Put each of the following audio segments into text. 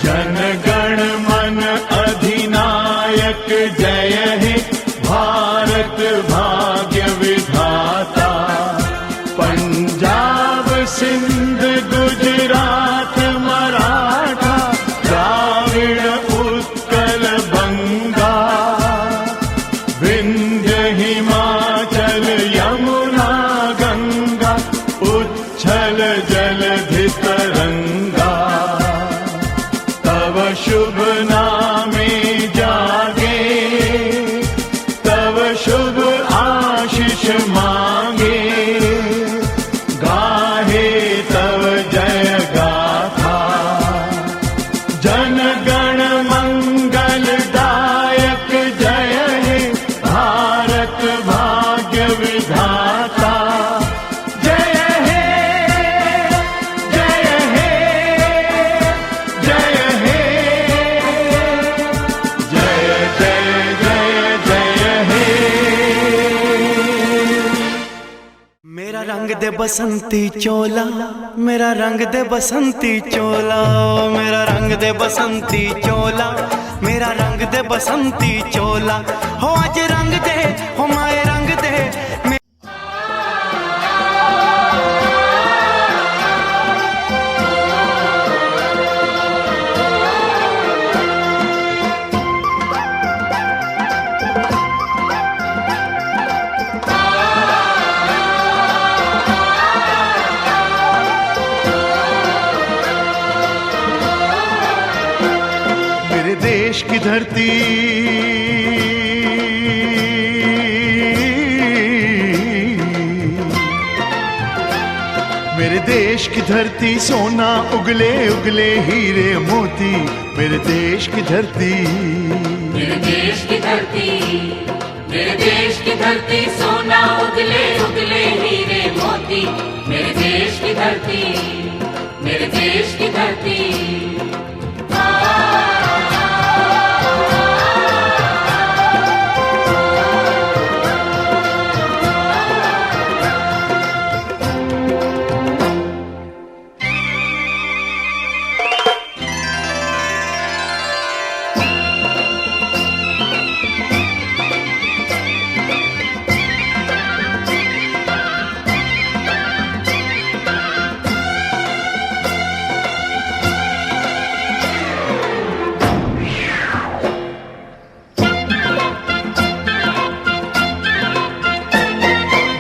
जन गण मन अधिनायक जय हे भारत भाग्य विधाता। पंजाब सिंध गुजरात मराठा द्राविड़ उत्कल बंगा, विंध्य हिमाचल यमुना गंगा उच्छल जलधि तरंगा। तव शुभ नामे जागे, तव शुभ आशीष मांगे, गाहे तव जय गाथा। जन गण मंगलदायक जय हे भारत भाग्य विधाता। जय हे जय हे जय हे जय जय जय जय हे। मेरा रंग दे बसंती चोला, मेरा रंग दे बसंती चोला, मेरा रंग दे बसंती चोला, मेरा रंग दे बसंती चोला। हो आज रंग दे, हो माए रंग दे। मेरे देश की धरती, मेरे देश की धरती सोना उगले उगले हीरे मोती। मेरे देश की धरती, मेरे देश की धरती, मेरे देश की धरती सोना उगले उगले हीरे मोती। मेरे देश की धरती, मेरे देश की धरती।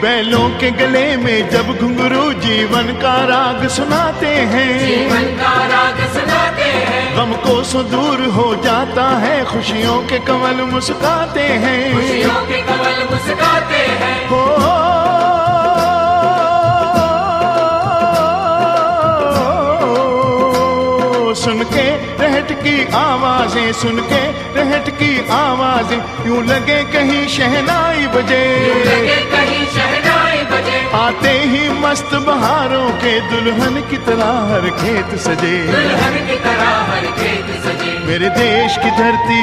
बैलों के गले में जब घुंघरू जीवन का राग सुनाते हैं, जीवन का राग सुनाते हैं। गम को सो दूर हो जाता है, खुशियों के कमल मुस्काते हैं, खुशियों के कमल मुस्काते हैं। हो सुन के रहट की आवाजें, सुन के रहट की आवाजें, यूं लगे कहीं शहनाई बजे, यूं लगे कहीं शहनाई बजे। आते ही मस्त बहारों के दुल्हन की तरह हर खेत सजे, दुल्हन की तरह हर खेत सजे। मेरे देश की धरती,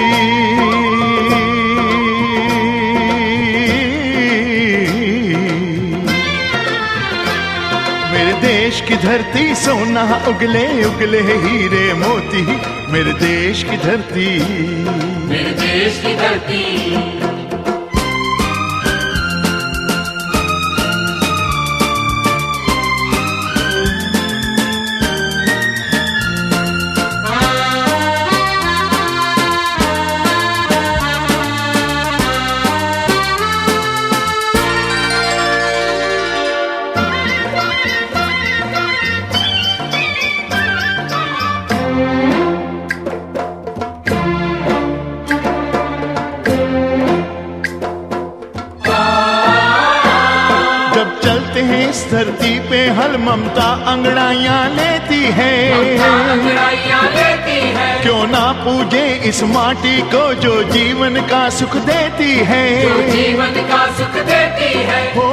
मेरे देश की धरती सोना उगले उगले हीरे मोती। मेरे देश की धरती, मेरे देश की धरती। इस धरती पे हल ममता अंगड़ाइयाँ लेती है, क्यों ना पूजे इस माटी को जो जीवन का सुख देती है, जो जीवन का सुख देती है। हो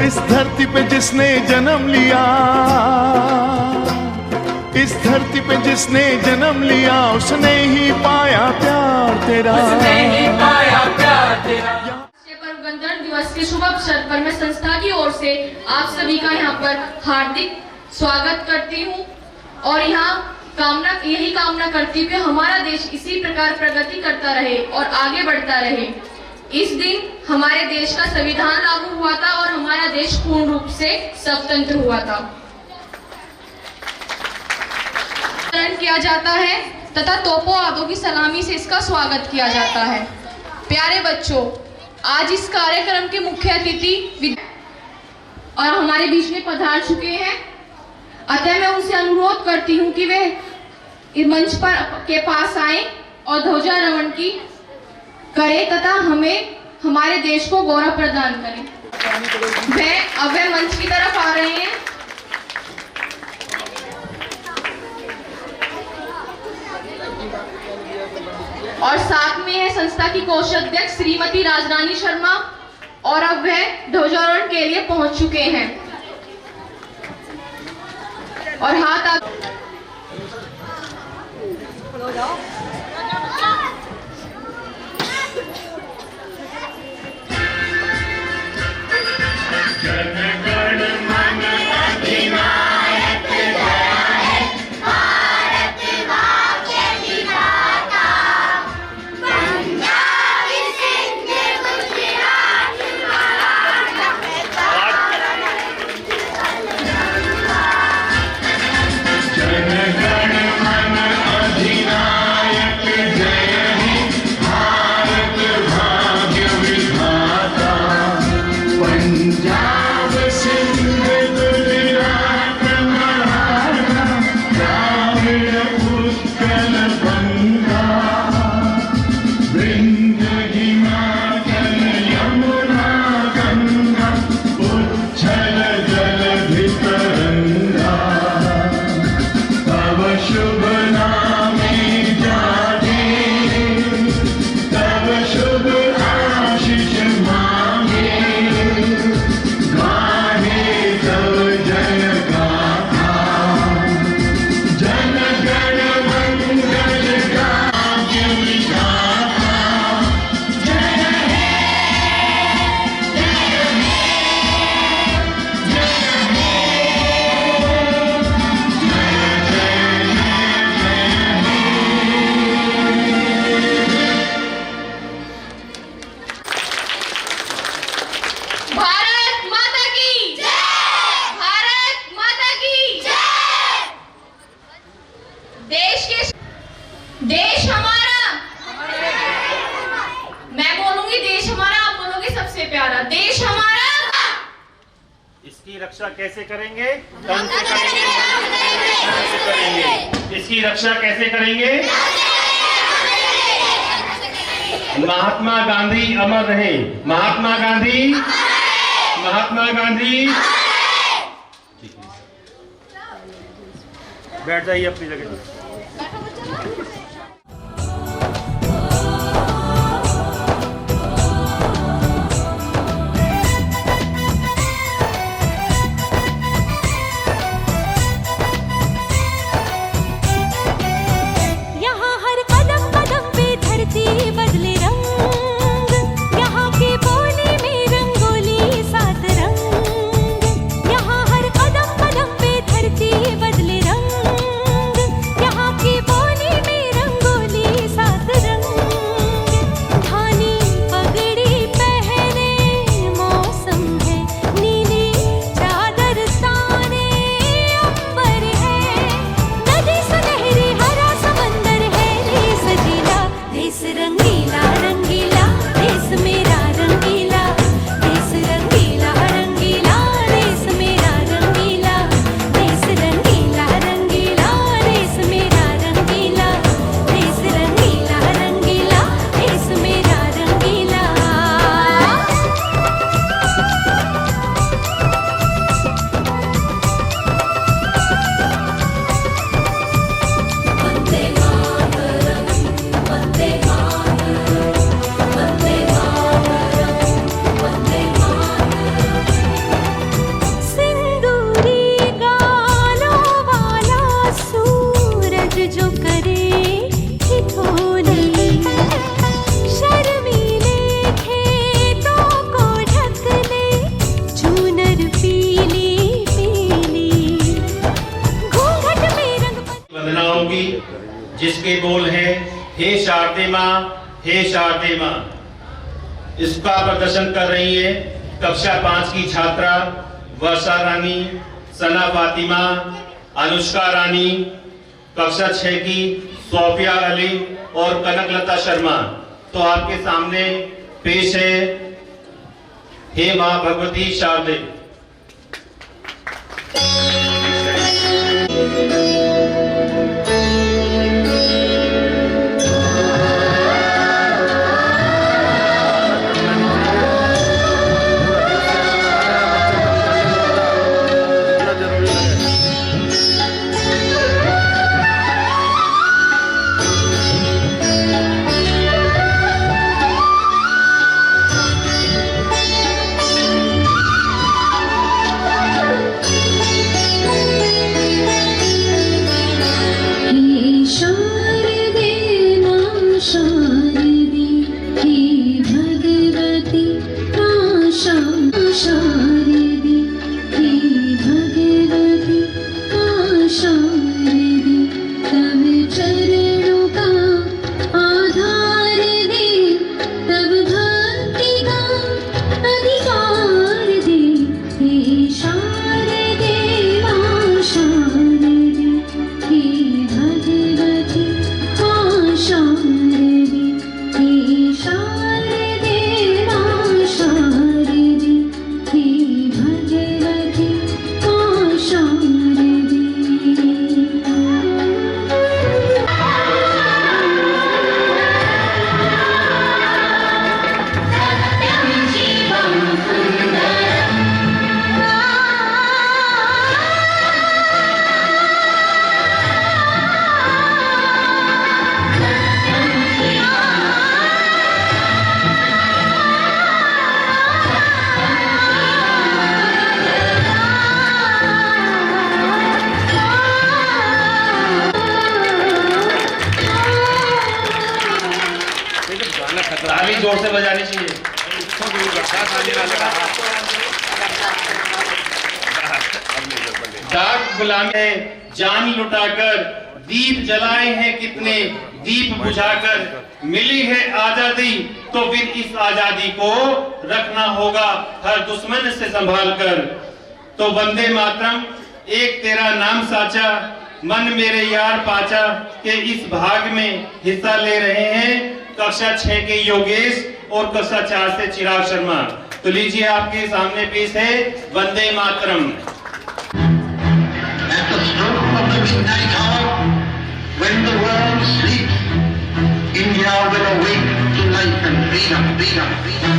इस धरती पे जिसने जन्म लिया, इस धरती पे जिसने जन्म लिया, उसने ही पाया प्यार तेरा, उसने ही पाया प्यार तेरा। राष्ट्रीय पर्व गणतंत्र दिवस के शुभ अवसर पर मैं संस्था की ओर से आप सभी का यहाँ पर हार्दिक स्वागत करती हूँ और यही कामना करती हूँ कि हमारा देश इसी प्रकार प्रगति करता रहे और आगे बढ़ता रहे। इस दिन हमारे देश का संविधान लागू हुआ था और हमारा देश पूर्ण रूप से स्वतंत्र हुआ था। किया जाता है तथा तोपों आदों की सलामी से इसका स्वागत किया जाता है। प्यारे बच्चों, आज इस कार्यक्रम के मुख्य अतिथि और हमारे बीच में पधार चुके हैं, अतः मैं उनसे अनुरोध करती हूं कि वे इस मंच पर के पास आए और ध्वजारोहण की करें तथा हमें हमारे देश को गौरव प्रदान करें। वे मंच की तरफ आ रहे हैं। और साथ में है संस्था की कोषाध्यक्ष श्रीमती राजरानी शर्मा और अब वह ध्वजारोहण के लिए पहुंच चुके हैं और हाथ आप देश हमारा, मैं बोलूंगी देश हमारा, आप बोलोगे सबसे प्यारा। देश हमारा, इसकी रक्षा कैसे करेंगे? तन से करेंगे। इसकी रक्षा कैसे करेंगे? महात्मा गांधी अमर रहे। महात्मा गांधी, महात्मा गांधी। बैठ जाइए अपनी जगह। बदले रंग, यहाँ की बोली में जिसके बोल हैं हे शारदे माँ, हे शारदे माँ। इसका प्रदर्शन कर रही है कक्षा 5 की छात्रा वर्षा रानी, सना फातिमा, अनुष्का रानी, कक्षा 6 की सोफिया अली और कनकलता शर्मा। तो आपके सामने पेश है हे माँ भगवती शारदे। ताली जोर से बजानी चाहिए। डाक गुलाम है जान लुटाकर, दीप जलाए हैं कितने दीप बुझाकर। मिली है आजादी तो फिर इस आजादी को रखना होगा हर दुश्मन से संभाल कर। तो वंदे मातरम, एक तेरा नाम साचा, मन मेरे यार पाचा के इस भाग में हिस्सा ले रहे हैं कक्षा 6 के योगेश और कक्षा 4 से चिराग शर्मा। तो लीजिए आपके सामने पेश है Vande Mataram. At the stroke of the midnight hour, when the world sleeps, India will awake to life and freedom, freedom, freedom.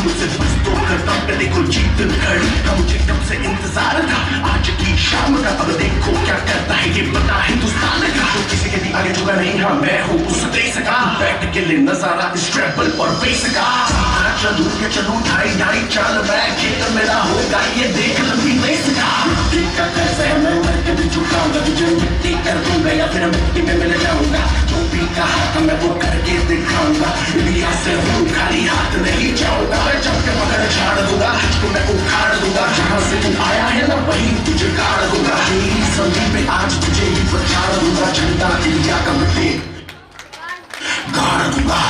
मुझसे बस तो करता कभी को जीत खड़ी का मुझे कब से इंतजार था आज की शाम का। अब देखो क्या करता है ये बता हिंदुस्तान का। तो किसी के भी आगे झुका नहीं, हाँ मैं हूँ उस देश का। बैठ के ले नजारा इस ट्रैवल और बेस का। चलूं के चलूं ढाई ढाई चाल मैं खेत मेरा होगा ये देख लंबी रेस का। मिट्टी का कैसे मैं मर के भी झुकाऊंगा, तुझे मिट्टी कर दूंगा या फिर मिट्टी में मिल जाऊंगा। जो भी कहा था मैं वो करके दिखाऊंगा, इंडिया से हूँ खाली हाथ नहीं जाऊंगा। मैं जब के मगर झाड़ दूंगा, तुझको मैं उखाड़ दूंगा। जहाँ से तू वही तुझे गाड़ दूंगा, मेरी जमीन पे आज तुझे ही बचा दूंगा, झंडा इंडिया का मैं पे गाड़ दूंगा।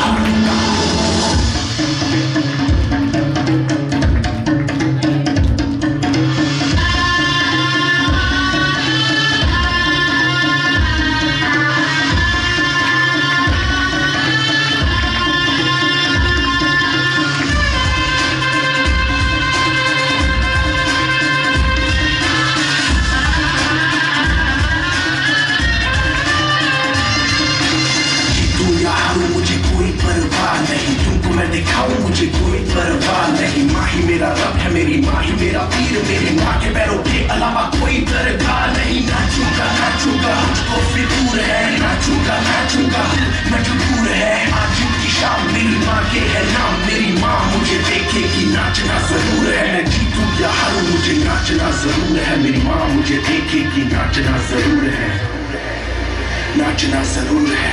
मुझे कोई परवाह नहीं, तुमको मैं दिखाऊं मुझे कोई परवाह नहीं। माँ ही मेरा रब है, मेरी माँ ही मेरा पीर, मेरी माँ के पैरों के अलावा कोई दरगाह नहीं। नाचूंगा नाचूंगा मुझको फितूर है, नाचूंगा नाचूंगा मजबूर है। आज की शाम मेरी माँ के है नाम, मेरी माँ मुझे देखेगी नाचना जरूर है। मैं जीतूं या हारूं मुझे नाचना जरूर है, मेरी माँ मुझे देखेगी नाचना जरूर है, नाचना जरूर है,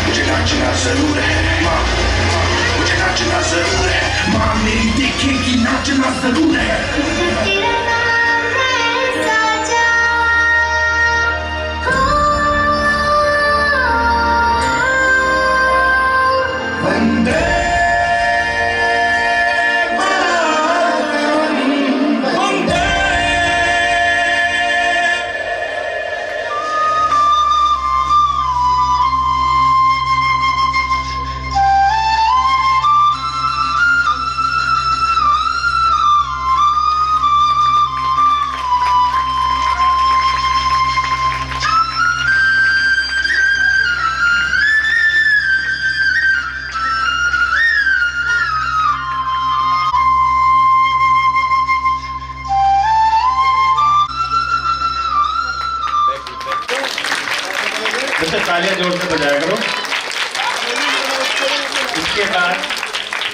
मुझे नाचना जरूर है। माँ मुझे नाचना जरूर है, माँ मेरी देखेगी नाचना जरूर है। तेरा नाम है साजा, वंदे तालियां जोर से बजाया करो। इसके बाद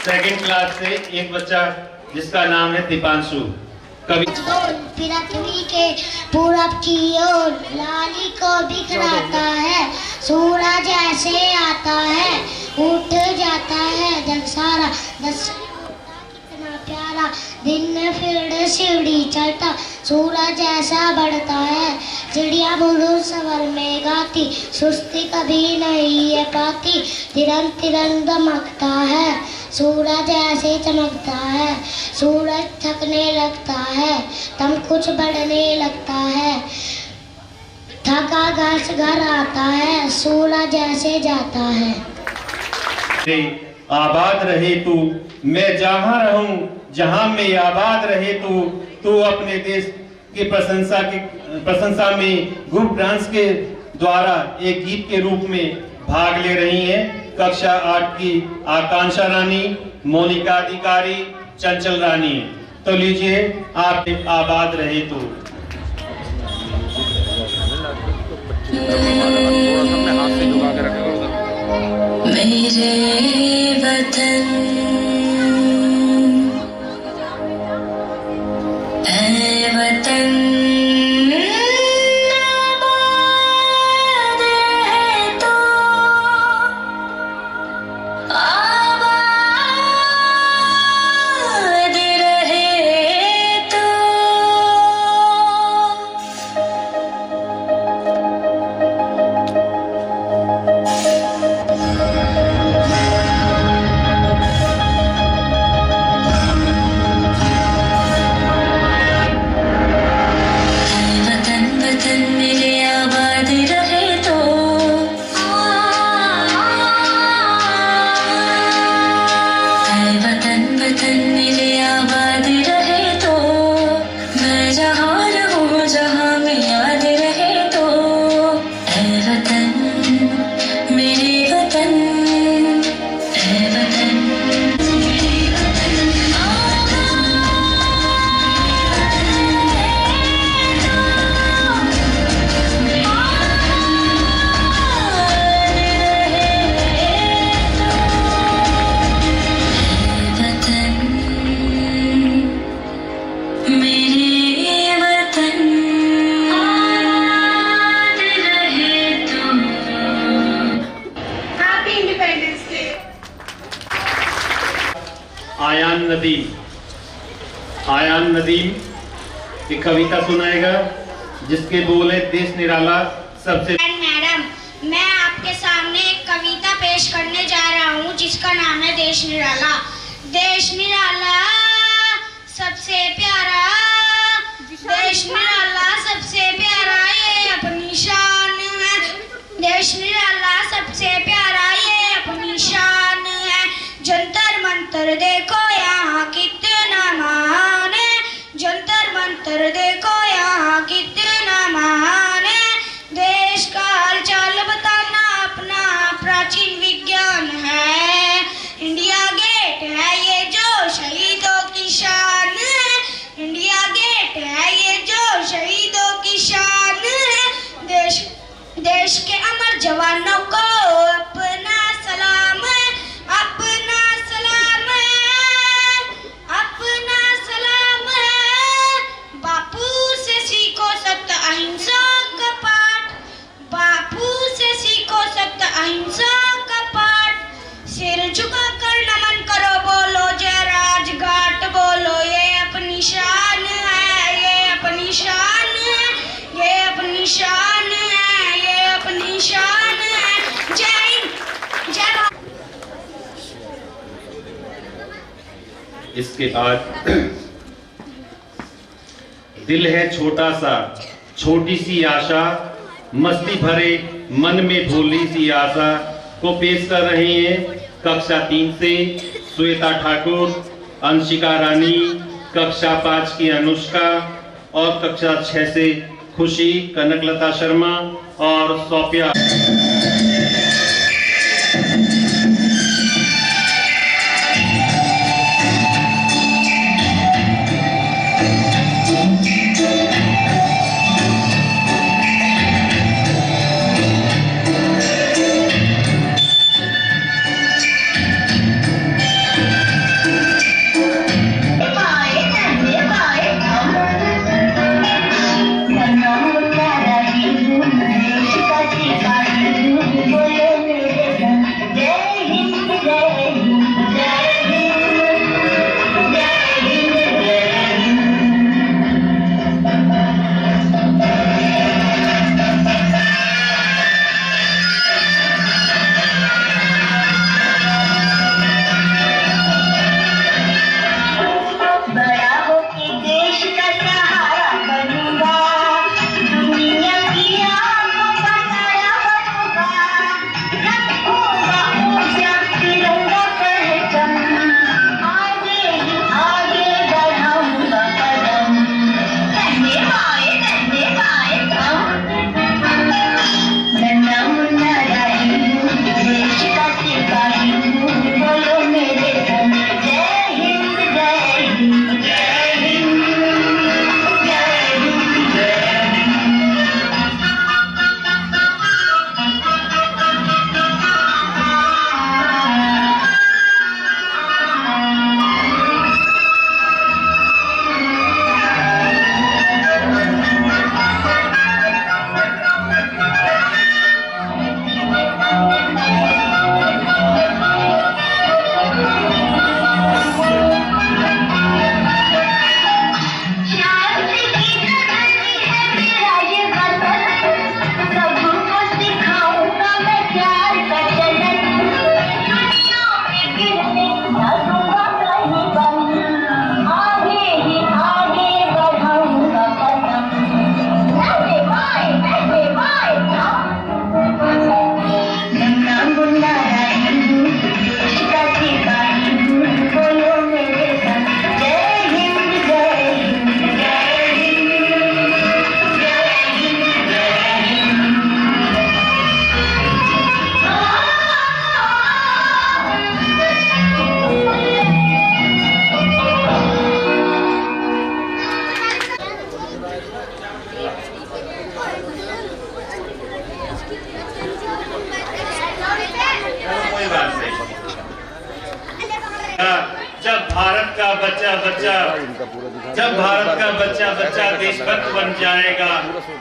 सेकंड क्लास से एक बच्चा जिसका नाम है दीपांशु, कवि पृथ्वी के पूरब की ओर लाली को बिखराता है, सूरज ऐसे आता है उठ जाता है जग सारा, कितना प्यारा दिन फिर सीढ़ी चलता, सूरज ऐसा बढ़ता है, चिड़िया बुलबुल सवर में गाती, सुस्ती कभी नहीं है पाती, तिरंग तिरंग दमकता है, सूरज ऐसे चमकता है, सूरज थकने लगता है तब कुछ बढ़ने लगता है, थका घास घर आता है, सूरज ऐसे जाता है। आबाद रहे तू, मैं जहाँ रहूं जहाँ में आबाद रहे तू, तू अपने देश की प्रशंसा में ग्रुप डांस के द्वारा एक गीत के रूप में भाग ले रही हैं कक्षा 8 की आकांक्षा रानी, मोनिका अधिकारी, चंचल रानी। तो लीजिए आप आबाद रहे तू। मेरे वतन ऐ वतन आबाद रहे तो, आबाद रहे तो। आयान नदीम एक कविता सुनाएगा जिसके बोल है देश निराला सबसे। मैडम, मैं आपके सामने एक कविता पेश करने जा रहा हूँ जिसका नाम है देश निराला। देश निराला सबसे प्यारा, देश निराला सबसे प्यारा ये अपनी शान है। देश निराला सबसे प्यारा ये अपनी शान है। जंतर मंतर देखो यहाँ कितना महान है। जंतर मंतर देखो यहाँ कितना महान है। देश का हालचाल बताना अपना प्राचीन विज्ञान है। इंडिया गेट है ये जो शहीदों की शान है। इंडिया गेट है ये जो शहीदों की शान है। देश के अमर जवानों को अपना सलाम है, अपना सलाम है, अपना सलाम है। बापू से सीखो सत्य अहिंसा का पाठ, बापू से सीखो सत्य अहिंसा का पाठ। सिर झुकाकर नमन करो, बोलो जय राजघाट, बोलो ये अपनी शान है, ये अपनी शान है, ये अपनी शान है, ये अपनी शान है। जय हिंद, जय भारत। इसके बाद दिल है छोटा सा, छोटी सी आशा, मस्ती भरे मन में भोली सी आशा को पेश कर रहे हैं कक्षा 3 से श्वेता ठाकुर, अंशिका रानी, कक्षा 5 की अनुष्का और कक्षा 6 से खुशी, कनकलता शर्मा और सौफिया। जब भारत का बच्चा बच्चा जब भारत का बच्चा बच्चा देशभक्त बन जाएगा,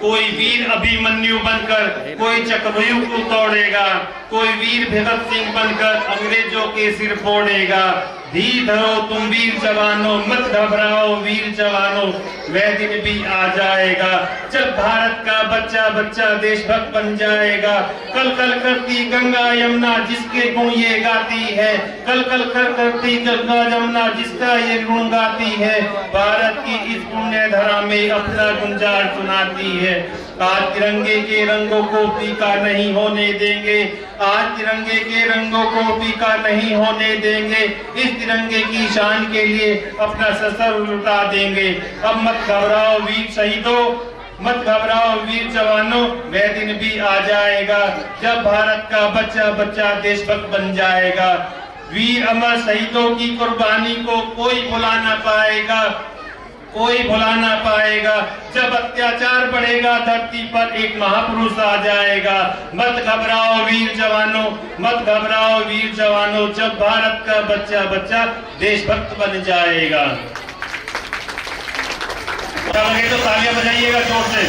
कोई वीर अभिमन्यु बनकर कोई चक्रव्यूह को तोड़ेगा, कोई वीर भगत सिंह बनकर अंग्रेजों के सिर फोड़ेगा। धीर धरो तुम वीर जवानों, मत घबराओ वीर जवानों, वह दिन भी आ जाएगा जब भारत का बच्चा बच्चा देशभक्त बन जाएगा। कल कल करती गंगा यमुना जिसके गुण ये गाती है, कल कल करती गंगा यमुना जिसका ये गुण गाती है, भारत की इस पुण्य धरा में अपना गुंजार सुनाती है। आज तिरंगे के रंगों को फीका नहीं होने देंगे, आज तिरंगे के रंगों को फीका नहीं होने देंगे, इस तिरंगे की शान के लिए अपना सर लुटा देंगे। अब मत घबराओ वीर शहीदों, मत घबराओ वीर जवानों, वह दिन भी आ जाएगा जब भारत का बच्चा बच्चा देशभक्त बन जाएगा। वीर अमर शहीदों की कुर्बानी को कोई भुला ना पाएगा, कोई भुला ना पाएगा। जब अत्याचार बढ़ेगा धरती पर एक महापुरुष आ जाएगा। मत घबराओ वीर जवानों, मत घबराओ वीर जवानों, जब भारत का बच्चा बच्चा देशभक्त बन जाएगा। लगे तो तालियां बजाइएगा जोर से।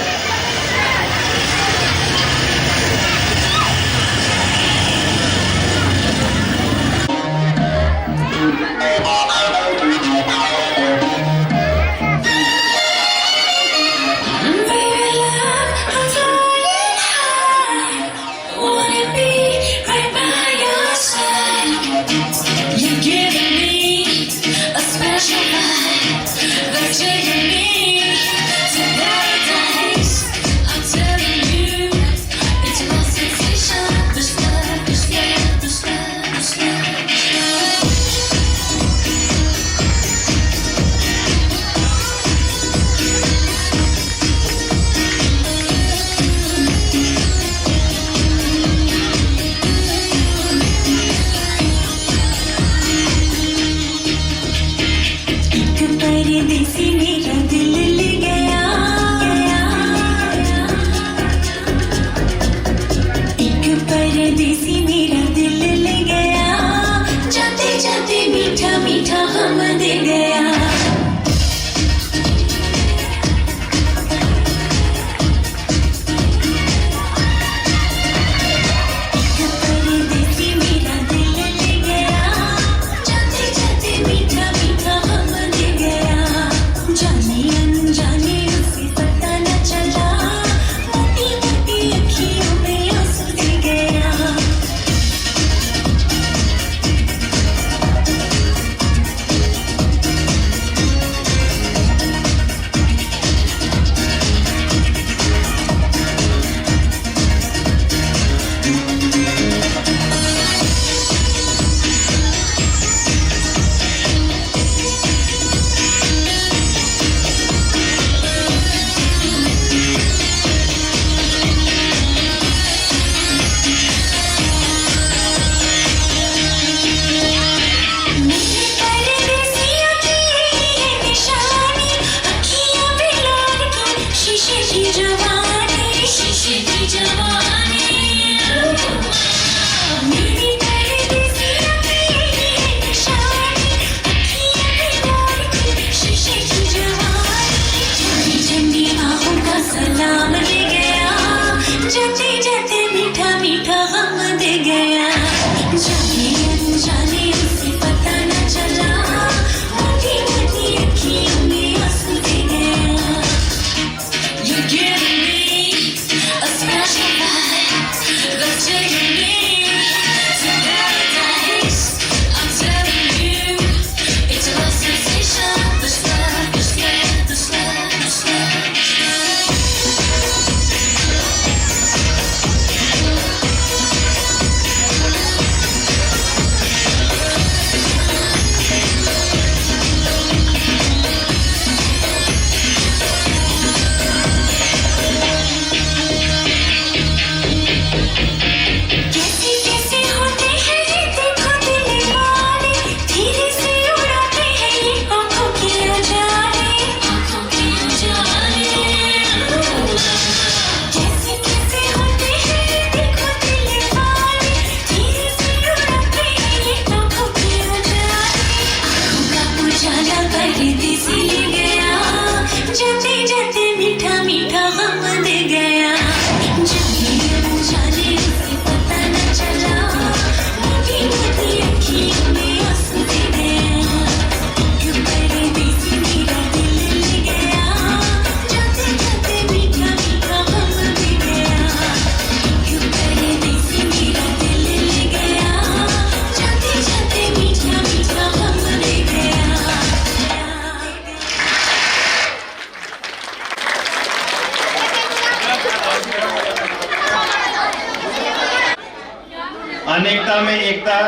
अनेकता में एकता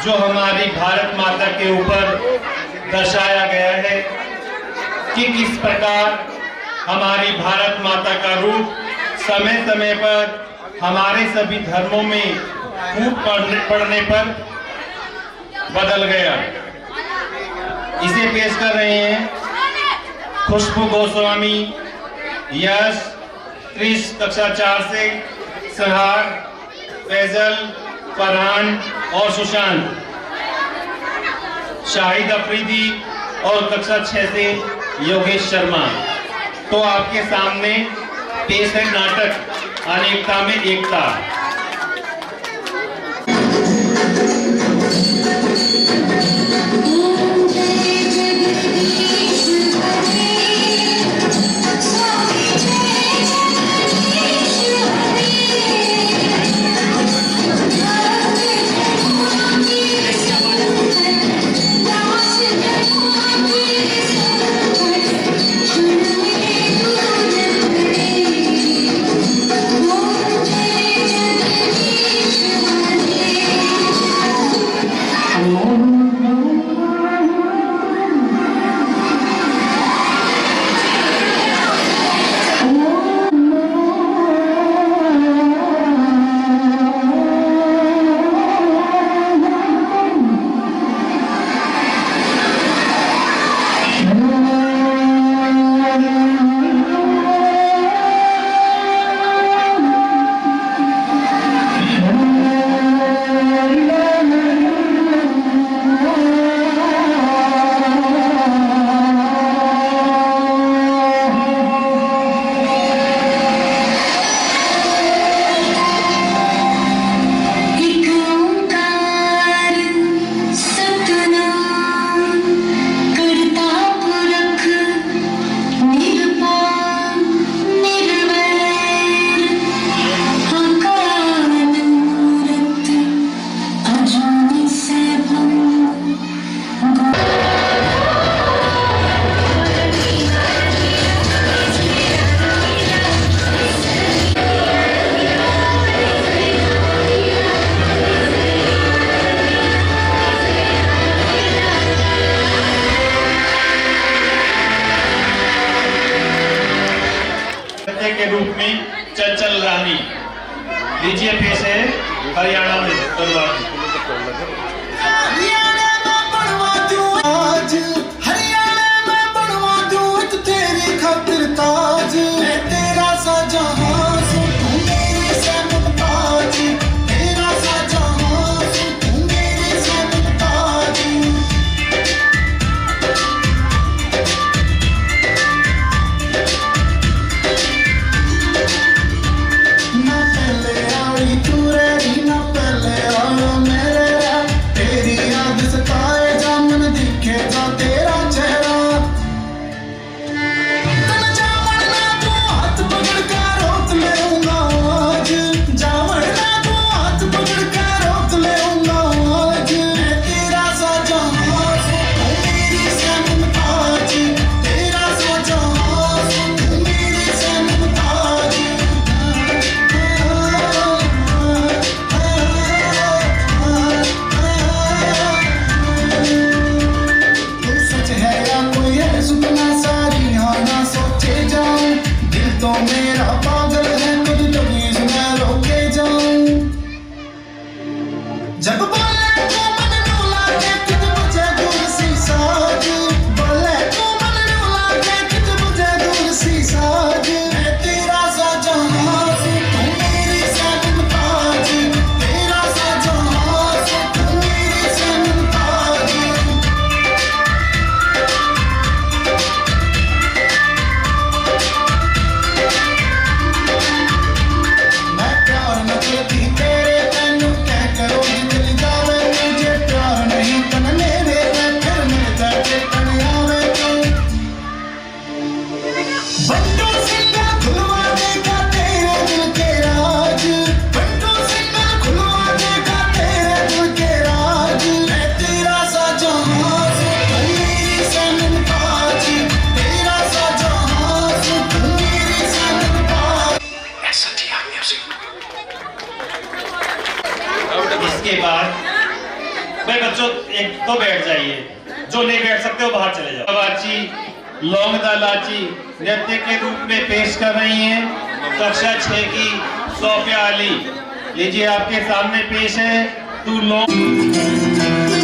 जो हमारी भारत माता के ऊपर दर्शाया गया है कि किस प्रकार हमारी भारत माता का रूप समय समय पर हमारे सभी धर्मों में फूट पड़ने पर बदल गया। इसे पेश कर रहे हैं खुशबू गोस्वामी, यश, क्रिश कक्षा 4 से, सहार, फैजल, फरहान और सुशांत, शाहिद अफरीदी और कक्षा 6 से योगेश शर्मा। तो आपके सामने पेश है नाटक अनेकता में एकता। के रूप में चंचल रानी। लीजिए पेश है हरियाणा में करवाती। आज हरियाणा में बनवा दूं तेरी खातिर ताज, तेरा सा जहां से तू मेरे से मुमताज, तेरा सा जहां से तू मेरे से मुमताज। ना पहले आई तू रे ना पहले आया मेरे, तेरी याद सताए जा मन दिखे जा तेरा चेहरा। तन जावड़ना तू हाथ पकड़ कर रोक लेऊंगा आज, जावड़ना तू हाथ पकड़ कर रोक लेऊंगा आज। मैं तेरा सा जहां से तू मेरी से मुमताज, तेरा सा जहां से तू मेरी से मुमताज। तू सच है या कोई है सुपना, सारी हाँ ना सोचे जाऊं, दिल तो मेरा पागल है कभी कभी मैं रोके जाऊं। जब बोले तू मन डोला के कित बजे दूर सी साज, बोले तू मन डोला के कित बजे दूर सी साज। मैं तेरा सा जहां से तू मेरी से मुमताज, तेरा सा जहां से तू मेरी से मुमताज। मैं प्यार न करती तेरे तैनू क्या करोगी दिल जा इसके बाद भाई बच्चों एक तो बैठ जाइए, जो नहीं बैठ सकते वो बाहर चले जाओ। बाची लौंग दालाची नृत्य के रूप में पेश कर रही हैं कक्षा 6 की सोफिया अली। लीजिए आपके सामने पेश है तू लौंग।